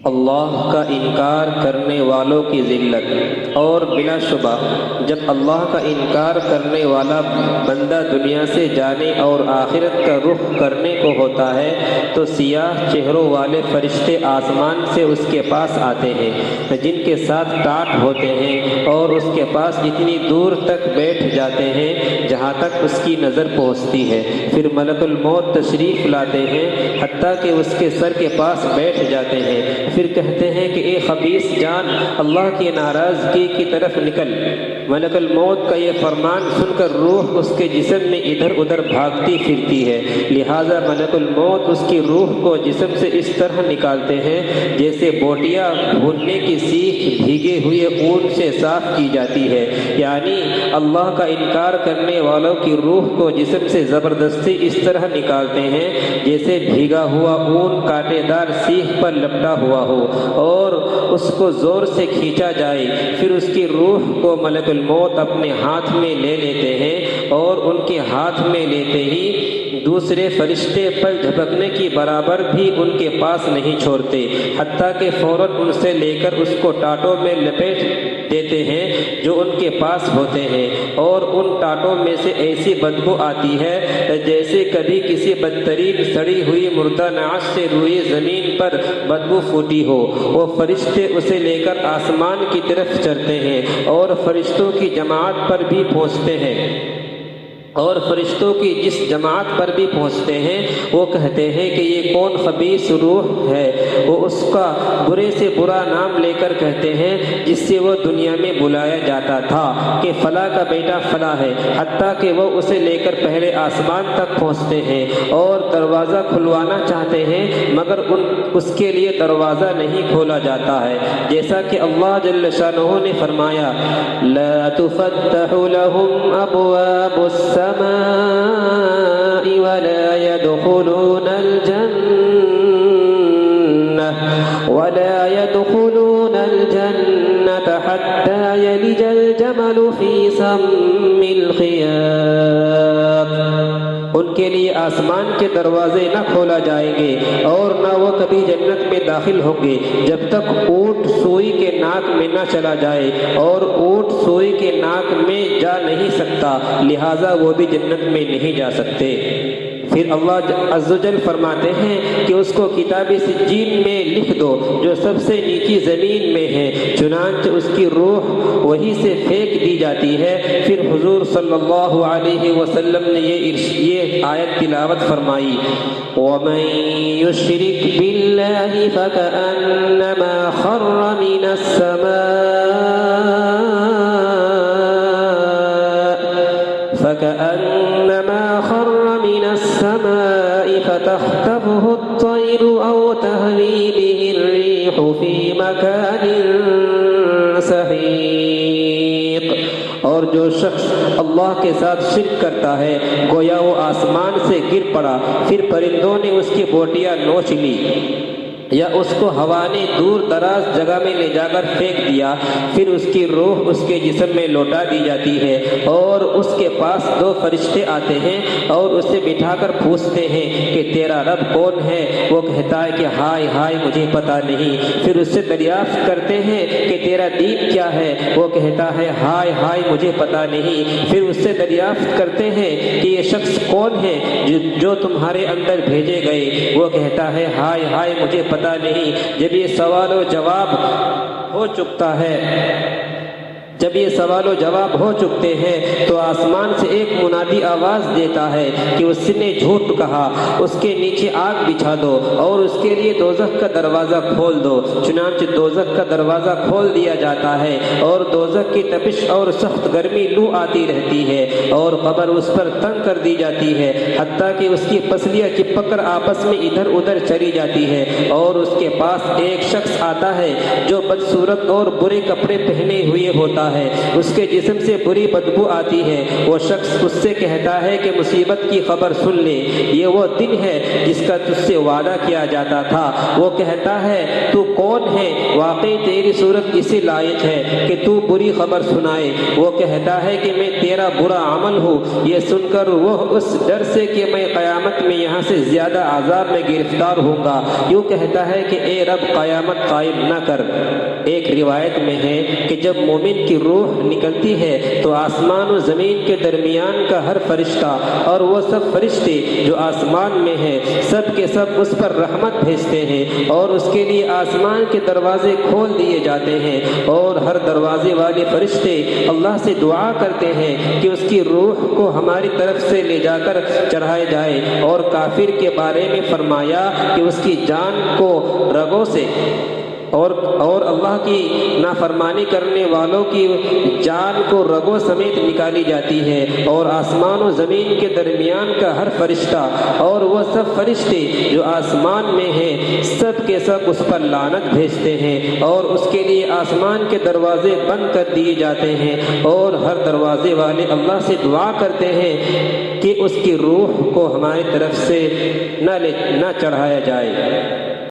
اللہ کا انکار کرنے والوں کی ذلت۔ اور بلا شبہ جب اللہ کا انکار کرنے والا بندہ دنیا سے جانے اور آخرت کا رخ کرنے کو ہوتا ہے تو سیاہ چہروں والے فرشتے آسمان سے اس کے پاس آتے ہیں جن کے ساتھ ٹاٹ ہوتے ہیں اور اس کے پاس اتنی دور تک بیٹھ جاتے ہیں جہاں تک اس کی نظر پہنچتی ہے۔ پھر ملک الموت تشریف لاتے ہیں حتیٰ کہ اس کے سر کے پاس بیٹھ جاتے ہیں، پھر کہتے ہیں کہ اے خبیث جان اللہ کی ناراضگی کی طرف نکل۔ ملک الموت کا یہ فرمان سن کر روح اس کے جسم میں ادھر ادھر بھاگتی پھرتی ہے، لہٰذا ملک الموت اس کی روح کو جسم سے اس طرح نکالتے ہیں جیسے بوٹیا بھوننے کی سیخ بھیگے ہوئے اون سے صاف کی جاتی ہے، یعنی اللہ کا انکار کرنے والوں کی روح کو جسم سے زبردستی اس طرح نکالتے ہیں جیسے بھیگا ہوا اون کانٹے دار سیخ پر لپٹا ہوا ہو اور اس کو زور سے کھینچا جائے۔ پھر اس کی روح کو ملک الموت اپنے ہاتھ میں لے لیتے ہیں اور ان کے ہاتھ میں لیتے ہی دوسرے فرشتے پل جھپکنے کی برابر بھی ان کے پاس نہیں چھوڑتے، حتیٰ کہ فوراً ان سے لے کر اس کو ٹاٹوں میں لپیٹ دیتے ہیں جو ان کے پاس ہوتے ہیں، اور ان ٹاٹوں میں سے ایسی بدبو آتی ہے جیسے کبھی کسی بدترین سڑی ہوئی مردہ نعش سے روئے زمین پر بدبو پھوٹی ہو۔ وہ فرشتے اسے لے کر آسمان کی طرف چڑھتے ہیں اور فرشتوں کی جماعت پر بھی پہنچتے ہیں، اور فرشتوں کی جس جماعت پر بھی پہنچتے ہیں وہ کہتے ہیں کہ یہ کون خبیث روح ہے۔ وہ اس کا برے سے برا نام لے کر کہتے ہیں جس سے وہ دنیا میں بلایا جاتا تھا کہ فلاں کا بیٹا فلاں ہے، حتیٰ کہ وہ اسے لے کر پہلے آسمان تک پہنچتے ہیں اور دروازہ کھلوانا چاہتے ہیں مگر اس کے لیے دروازہ نہیں کھولا جاتا ہے، جیسا کہ اللہ جل شانہ نے فرمایا لا تفتح لهم ابواب السماء ولا يدخلون الجنة حتى يلج الجمل في سم الخياط۔ ان کے لیے آسمان کے دروازے نہ کھولا جائیں گے اور نہ وہ کبھی جنت میں داخل ہوں گے جب تک اونٹ سوئی کے ناک میں نہ چلا جائے، اور اونٹ سوئی کے ناک میں جا نہیں سکتا، لہٰذا وہ بھی جنت میں نہیں جا سکتے۔ پھر اللہ عز و جل فرماتے ہیں کہ اس کو کتاب سجین میں لکھ دو جو سب سے نیچی زمین میں ہے، چنانچہ اس کی روح وہی سے پھینک دی جاتی ہے۔ پھر حضور صلی اللہ علیہ وسلم نے یہ آیت تلاوت فرمائی وَمَن يُشْرِكْ بِاللَّهِ فَكَأَنَّمَا خَرَّ مِنَ السَّمَاءِ فَتَخْطَفُهُ الطَّيْرُ أَوْ تَهْوِي بِهِ الرِّيحُ فِي مَكَانٍ سَحِيقٍ۔ اور جو شخص اللہ کے ساتھ شرک کرتا ہے گویا وہ آسمان سے گر پڑا، پھر پرندوں نے اس کی بوٹیاں نوچ لی یا اس کو ہوا نے دور دراز جگہ میں لے جا کر پھینک دیا، پھر اس کی روح اس کے جسم میں لوٹا دی جاتی ہے اور اس کے پاس دو فرشتے آتے ہیں اور اسے بٹھا کر پوچھتے ہیں کہ تیرا رب کون ہے؟ وہ کہتا ہے کہ ہائے ہائے مجھے پتہ نہیں۔ پھر اس سے دریافت کرتے ہیں کہ تیرا دین کیا ہے؟ وہ کہتا ہے ہائے ہائے مجھے پتہ نہیں۔ پھر اس سے دریافت کرتے ہیں کہ یہ شخص کون ہے جو تمہارے اندر بھیجے گئے؟ وہ کہتا ہے ہائے ہائے مجھے پتہ نہیں۔ جب یہ سوال و جواب ہو چکتے ہیں تو آسمان سے ایک منادی آواز دیتا ہے کہ اس نے جھوٹ کہا، اس کے نیچے آگ بچھا دو اور اس کے لیے دوزخ کا دروازہ کھول دو۔ چنانچہ دوزخ کا دروازہ کھول دیا جاتا ہے اور دوزخ کی تپش اور سخت گرمی لو آتی رہتی ہے اور قبر اس پر تنگ کر دی جاتی ہے حتیٰ کہ اس کی پسلیاں چپک کر آپس میں ادھر ادھر چلی جاتی ہے، اور اس کے پاس ایک شخص آتا ہے جو بدصورت اور برے کپڑے پہنے ہوئے ہوتا ہوتا ہے، اس کے جسم سے بری بدبو آتی ہے، وہ شخص اس سے کہتا ہے کہ مصیبت کی خبر سن لے، یہ وہ دن ہے جس کا تجھ سے وعدہ کیا جاتا تھا۔ وہ کہتا ہے تو کون ہے؟ واقعی تیری صورت اسی لائق ہے کہ تو بری خبر سنائے۔ وہ کہتا ہے کہ میں تیرا برا عمل ہوں۔ یہ سن کر وہ اس ڈر سے کہ میں قیامت میں یہاں سے زیادہ عذاب میں گرفتار ہوں گا، یوں کہتا ہے کہ اے رب قیامت قائم نہ کر۔ ایک روایت میں ہے کہ جب مومن کی روح نکلتی ہے تو آسمان و زمین کے درمیان کا ہر فرشتہ اور وہ سب فرشتے جو آسمان میں ہیں سب کے سب اس پر رحمت بھیجتے ہیں اور اس کے لیے آسمان کے دروازے کھول دیے جاتے ہیں، اور ہر دروازے والے فرشتے اللہ سے دعا کرتے ہیں کہ اس کی روح کو ہماری طرف سے لے جا کر چڑھائے جائے، اور کافر کے بارے میں فرمایا کہ اس کی جان کو رگوں سے اور اللہ کی نافرمانی کرنے والوں کی جان کو رگوں سمیت نکالی جاتی ہے، اور آسمان و زمین کے درمیان کا ہر فرشتہ اور وہ سب فرشتے جو آسمان میں ہیں سب کے سب اس پر لعنت بھیجتے ہیں، اور اس کے لیے آسمان کے دروازے بند کر دیے جاتے ہیں، اور ہر دروازے والے اللہ سے دعا کرتے ہیں کہ اس کی روح کو ہماری طرف سے نہ چڑھایا جائے۔